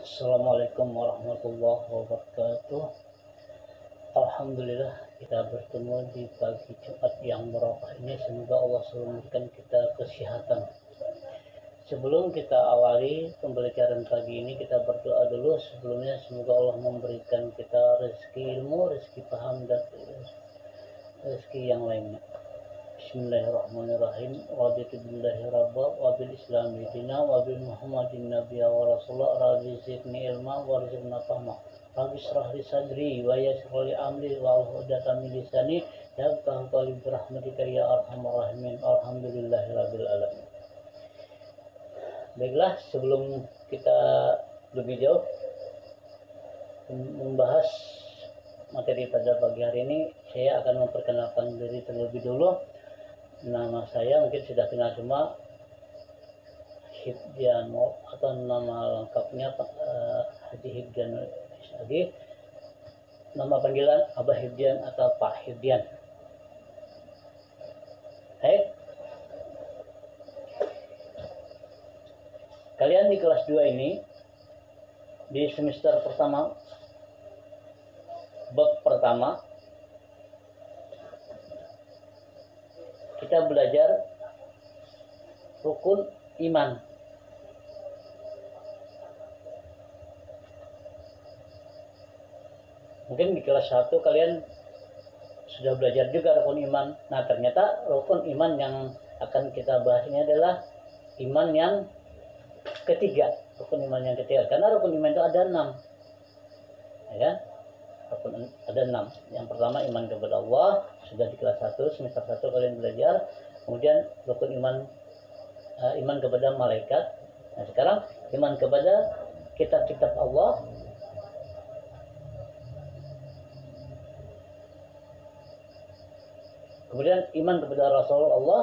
Assalamualaikum warahmatullahi wabarakatuh. Alhamdulillah kita bertemu di pagi Jumat yang barokah ini. Semoga Allah selalu memberikan kita kesehatan. Sebelum kita awali pembelajaran pagi ini, kita berdoa dulu. Sebelumnya semoga Allah memberikan kita rezeki ilmu, rezeki paham, dan rezeki yang lainnya. Bismillahirrahmanirrahim. Raditu billahi rabba wa bil islami dina wa bil muhammadin nabiyya wa rasulullah. Rabbi zidni ilma warzuqna fahma. Rabbi shrah li sadri wa yassir li amri wa uqdatan min lisani yafqahu qawli bi rahmatika ya arhamar rahimin. Alhamdulillahirabbil alamin. Baiklah, sebelum kita lebih jauh membahas materi pada pagi hari ini, saya akan memperkenalkan diri terlebih dulu. Nama saya mungkin sudah kenal semua, Hibdian, atau nama lengkapnya Haji Hibdian Isadi. Nama panggilan Abah Hibdian atau Pak Hibdian. Hai. Kalian di kelas 2 ini, di semester pertama, bab pertama, kita belajar rukun iman. Mungkin di kelas 1 kalian sudah belajar juga rukun iman. Nah, ternyata rukun iman yang akan kita bahas ini adalah iman yang ketiga. Rukun iman yang ketiga. Karena rukun iman itu ada 6. Ya kan? Ada 6. Yang pertama iman kepada Allah, sudah di kelas 1, semester 1 kalian belajar. Kemudian rukun iman iman kepada malaikat. Nah, sekarang iman kepada kitab-kitab Allah. Kemudian iman kepada Rasul Allah,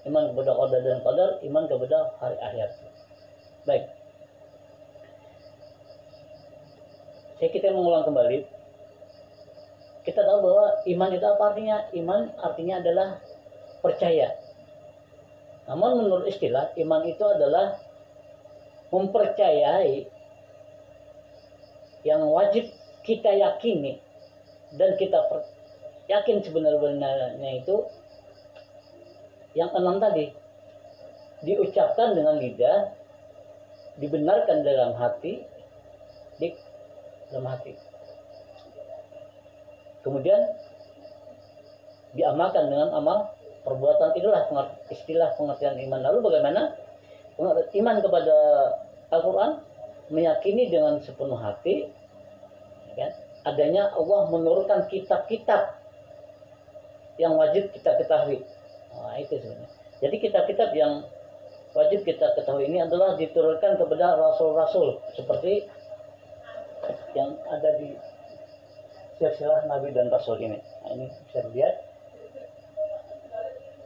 iman kepada qadar dan qadar, iman kepada hari akhir. Baik. Kita mengulang kembali. Kita tahu bahwa iman itu apa artinya? Iman artinya adalah percaya. Namun menurut istilah, iman itu adalah mempercayai yang wajib kita yakini dan kita yakin sebenarnya itu yang 6 tadi. Diucapkan dengan lidah, dibenarkan dalam hati, kemudian diamalkan dengan amal perbuatan. Itulah istilah pengertian iman. Lalu bagaimana iman kepada Al-Quran? Meyakini dengan sepenuh hati, ya, adanya Allah menurunkan kitab-kitab yang wajib kita ketahui. Nah, itu sebenarnya. Jadi kitab-kitab yang wajib kita ketahui ini adalah diturunkan kepada rasul-rasul seperti yang ada di silsilah Nabi dan Rasul ini. Nah, ini bisa dilihat.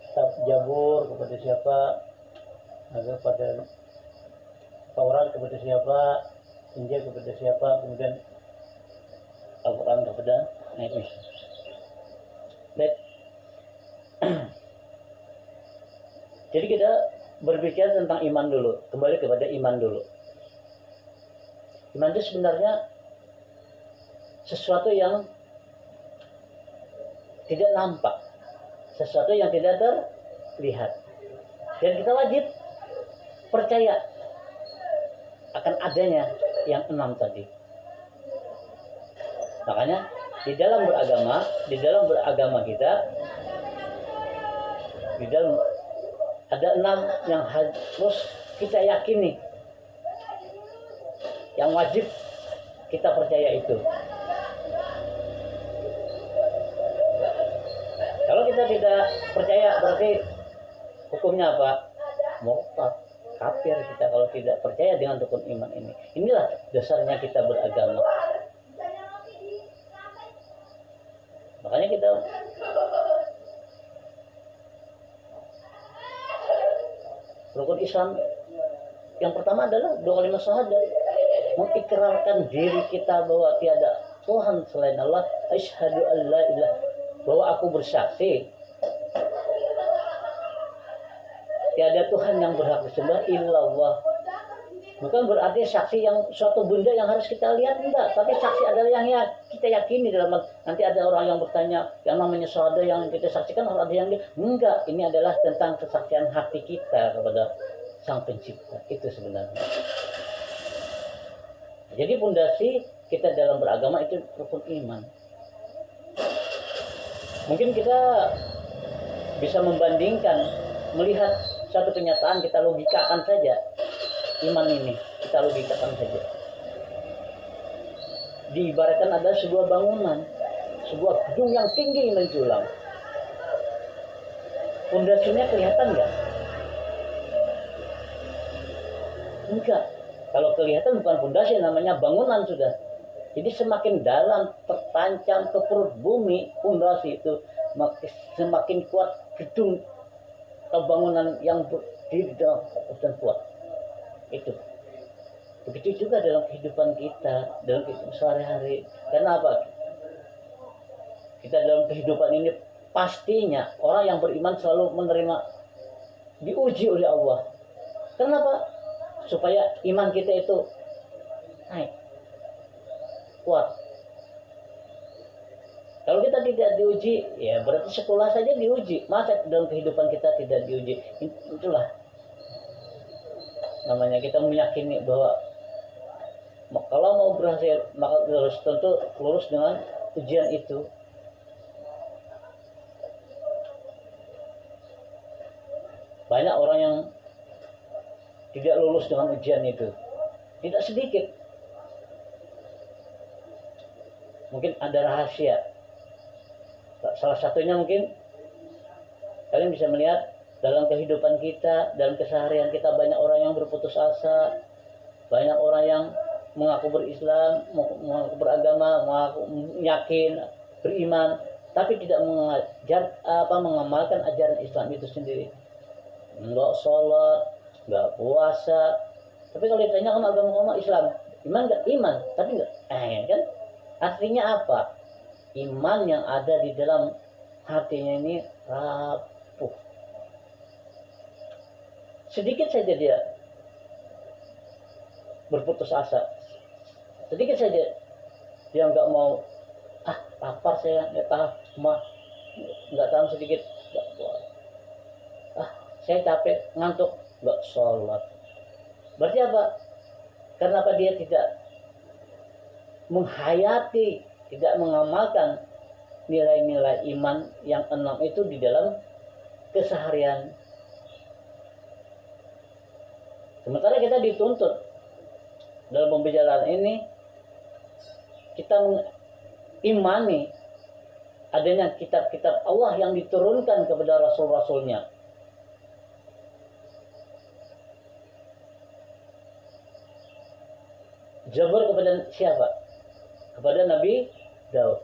Kitab Jabur kepada siapa? Kepada Taurat kepada siapa? Injil kepada siapa? Kemudian Al-Quran kepada Nabi. Baik. Jadi kita berbicara tentang iman dulu. Kembali kepada iman dulu. Iman itu sebenarnya sesuatu yang tidak nampak, sesuatu yang tidak terlihat, dan kita wajib percaya akan adanya yang 6 tadi. Makanya di dalam beragama kita, di dalam ada 6 yang harus kita yakini, yang wajib kita percaya itu. Kalau kita tidak percaya, berarti hukumnya apa? Murtad, kafir kita kalau tidak percaya dengan rukun iman ini. Inilah dasarnya kita beragama. Makanya kita rukun Islam yang pertama adalah 2 kalimat syahadat, mengikrarkan diri kita bahwa tiada Tuhan selain Allah, asyhadu an la ilaha, bahwa aku bersaksi tiada Tuhan yang berhak disembah illallah, Bukan berarti saksi yang suatu benda yang harus kita lihat, enggak. Tapi saksi adalah yang ya, kita yakini dalam nanti ada orang yang bertanya yang namanya syahada yang kita saksikan harus ada yang enggak. Ini adalah tentang kesaksian hati kita kepada Sang Pencipta. Itu sebenarnya. Jadi pondasi kita dalam beragama itu rukun iman. Mungkin kita bisa membandingkan, melihat satu kenyataan, kita logikakan saja. Iman ini kita logikakan saja. Diibaratkan ada sebuah bangunan, sebuah gedung yang tinggi menjulang. Pondasinya kelihatan nggak? Enggak. Kalau kelihatan bukan pondasi, namanya bangunan sudah. Jadi semakin dalam tertancap ke perut bumi pondasi itu, semakin kuat gedung atau bangunan yang berdiri dan kuat. Itu begitu juga dalam kehidupan kita, dalam kehidupan sehari-hari. Karena apa? Kita dalam kehidupan ini pastinya orang yang beriman selalu menerima, diuji oleh Allah. Kenapa? Supaya iman kita itu naik, kuat. Kalau kita tidak diuji, ya berarti sekolah saja diuji. Masa dalam kehidupan kita tidak diuji? Itulah namanya kita meyakini bahwa kalau mau berhasil maka harus tentu lulus dengan ujian itu. Banyak orang yang tidak lulus dengan ujian itu, tidak sedikit. Mungkin ada rahasia. Salah satunya mungkin kalian bisa melihat dalam kehidupan kita, dalam keseharian kita, banyak orang yang berputus asa, banyak orang yang mengaku berislam, mengaku beragama, mengaku yakin, beriman, tapi tidak mengamalkan ajaran Islam itu sendiri. Enggak sholat, enggak puasa. Tapi kalau ditanya kan agama Islam, iman enggak? Iman, tapi enggak. Kan? Artinya apa? Iman yang ada di dalam hatinya ini rapuh. Sedikit saja dia berputus asa, sedikit saja dia nggak mau, lapar saya, nggak tahan, nggak tahan sedikit, saya capek, ngantuk, nggak sholat. Berarti apa? Karena apa? Dia tidak menghayati, tidak mengamalkan nilai-nilai iman yang 6 itu di dalam keseharian. Sementara kita dituntut dalam pembicaraan ini, kita mengimani adanya kitab-kitab Allah yang diturunkan kepada Rasul-Rasulnya. Zabur kepada siapa? Kepada Nabi Daud.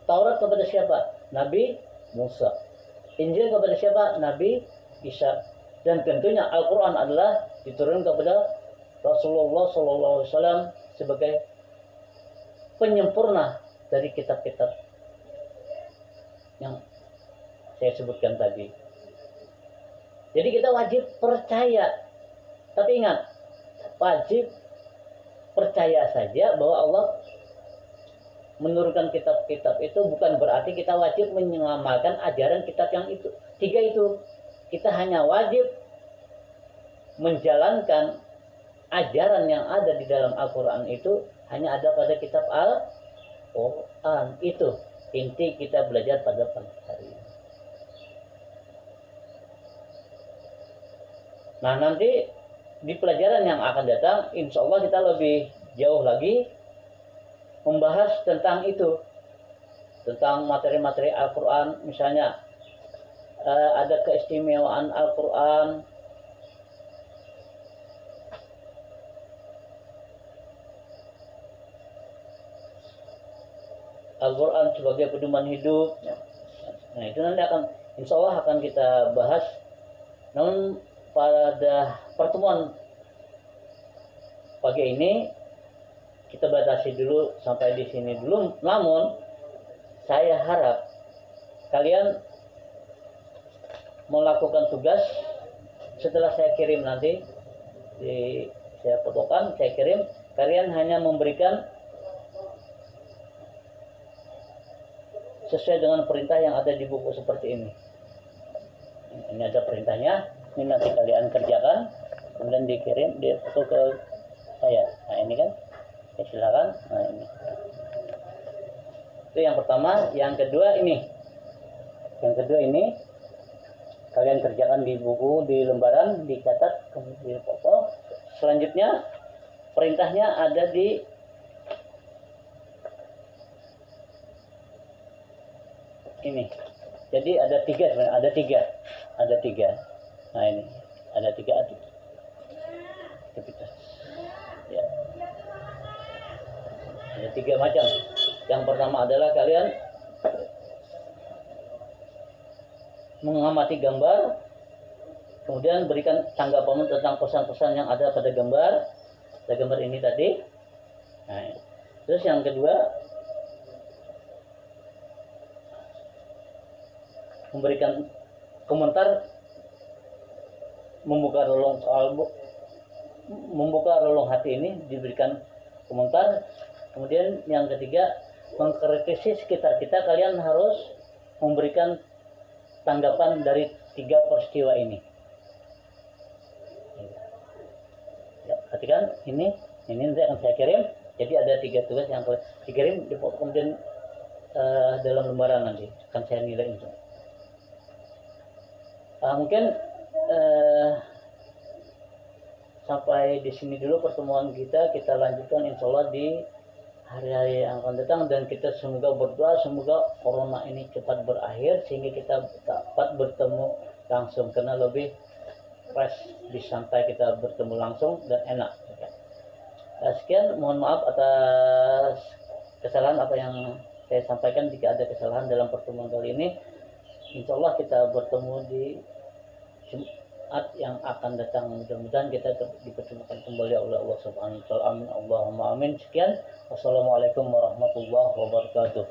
Taurat kepada siapa? Nabi Musa. Injil kepada siapa? Nabi Isa. Dan tentunya Al-Quran adalah diturunkan kepada Rasulullah SAW sebagai penyempurna dari kitab-kitab yang saya sebutkan tadi. Jadi kita wajib percaya. Tapi ingat, wajib percaya saja bahwa Allah menurunkan kitab-kitab itu bukan berarti kita wajib mengamalkan ajaran kitab yang itu. 3 itu. Kita hanya wajib menjalankan ajaran yang ada di dalam Al-Quran itu hanya ada pada kitab Al-Quran. Itu inti kita belajar pada pagi hari ini. Nah, nanti di pelajaran yang akan datang, insya Allah kita lebih jauh lagi membahas tentang itu, tentang materi-materi Al-Quran. Misalnya ada keistimewaan Al-Quran, Al-Quran sebagai pedoman hidup. Nah, itu nanti akan, insya Allah akan kita bahas. Namun pada pertemuan pagi ini kita batasi dulu sampai di sini dulu. Namun saya harap kalian melakukan tugas setelah saya kirim nanti di saya fotokan, saya kirim. Kalian hanya memberikan sesuai dengan perintah yang ada di buku seperti ini. Ini ada perintahnya, ini nanti kalian kerjakan, kemudian dikirim, dia foto ke saya. Nah ini kan, ya silakan. Nah ini. Itu yang pertama. Yang kedua ini. Yang kedua ini kalian kerjakan di buku, di lembaran, dicatat, kemudian foto. Selanjutnya perintahnya ada di ini. Jadi ada tiga sebenarnya, ada tiga. Nah ini ada tiga aktivitas. Ya. Ada tiga macam. Yang pertama adalah kalian mengamati gambar, kemudian berikan tanggapan tentang pesan-pesan yang ada pada gambar ini tadi. Nah, terus yang kedua, memberikan komentar, membuka relung hati ini, diberikan komentar. Kemudian yang ketiga, mengkritisi sekitar kita. Kalian harus memberikan tanggapan dari tiga peristiwa ini. Ya, perhatikan ini nanti akan saya kirim. Jadi ada tiga tugas yang dikirim, kemudian dalam lembaran nanti akan saya nilai itu. Mungkin sampai di sini dulu pertemuan kita lanjutkan insya Allah di hari-hari yang akan datang, dan kita semoga berdoa semoga corona ini cepat berakhir sehingga kita dapat bertemu langsung, karena lebih fresh, disantai kita bertemu langsung dan enak. Sekian, mohon maaf atas kesalahan apa yang saya sampaikan. Jika ada kesalahan dalam pertemuan kali ini, insya Allah kita bertemu di Jumat yang akan datang. Mudah-mudahan kita dipertemukan kembali oleh Allah Subhanahu wa taala. Amin Allahumma amin. Sekian, wassalamualaikum warahmatullahi wabarakatuh.